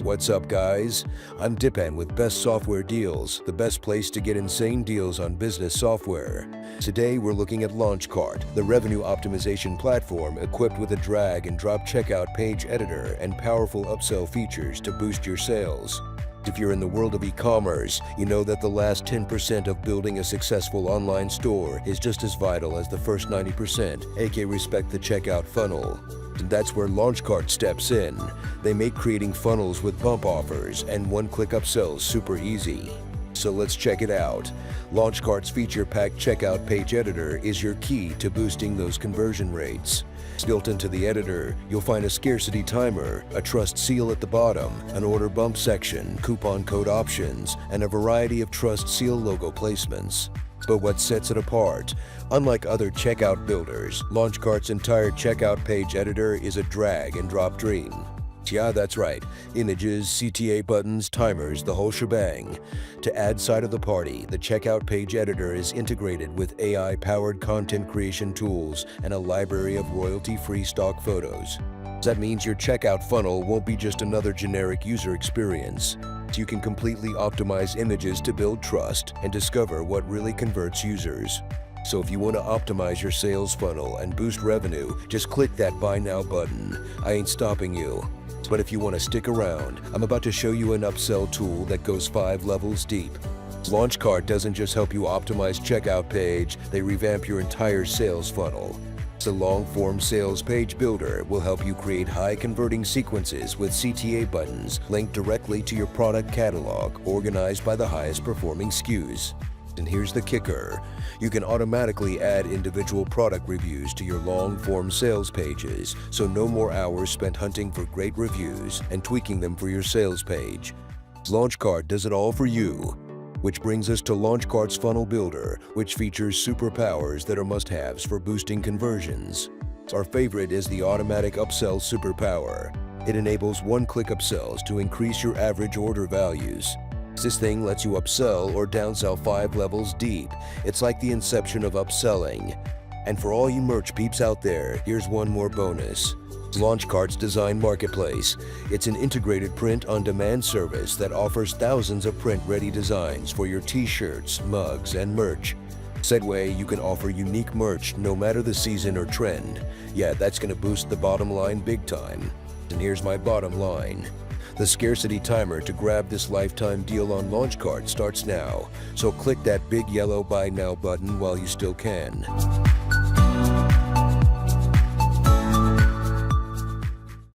What's up, guys? I'm Dipan with Best Software Deals, the best place to get insane deals on business software. Today, we're looking at LaunchCart, the revenue optimization platform equipped with a drag-and-drop checkout page editor and powerful upsell features to boost your sales. If you're in the world of e-commerce, you know that the last 10% of building a successful online store is just as vital as the first 90%, aka respect the checkout funnel. And that's where LaunchCart steps in. They make creating funnels with bump offers and one-click upsells super easy. So let's check it out. LaunchCart's feature-packed checkout page editor is your key to boosting those conversion rates. Built into the editor, you'll find a scarcity timer, a trust seal at the bottom, an order bump section, coupon code options, and a variety of trust seal logo placements. But what sets it apart? Unlike other checkout builders, LaunchCart's entire checkout page editor is a drag-and-drop dream. Yeah, that's right. Images, CTA buttons, timers, the whole shebang. To add side of the party, the checkout page editor is integrated with AI-powered content creation tools and a library of royalty-free stock photos. That means your checkout funnel won't be just another generic user experience. You can completely optimize images to build trust and discover what really converts users. So if you want to optimize your sales funnel and boost revenue, just click that Buy Now button. I ain't stopping you. But if you want to stick around, I'm about to show you an upsell tool that goes 5 levels deep. LaunchCart doesn't just help you optimize checkout page, they revamp your entire sales funnel. The long-form sales page builder will help you create high-converting sequences with CTA buttons linked directly to your product catalog, organized by the highest-performing SKUs. And here's the kicker. You can automatically add individual product reviews to your long-form sales pages, so no more hours spent hunting for great reviews and tweaking them for your sales page. LaunchCart does it all for you. Which brings us to LaunchCart's Funnel Builder, which features superpowers that are must-haves for boosting conversions. Our favorite is the Automatic Upsell Superpower. It enables one-click upsells to increase your average order values. This thing lets you upsell or downsell 5 levels deep. It's like the inception of upselling. And for all you merch peeps out there, here's one more bonus. LaunchCart's Design Marketplace. It's an integrated print-on-demand service that offers thousands of print-ready designs for your t-shirts, mugs, and merch. That way, you can offer unique merch no matter the season or trend. Yeah, that's going to boost the bottom line big time. And here's my bottom line. The scarcity timer to grab this lifetime deal on LaunchCart starts now, so click that big yellow Buy Now button while you still can.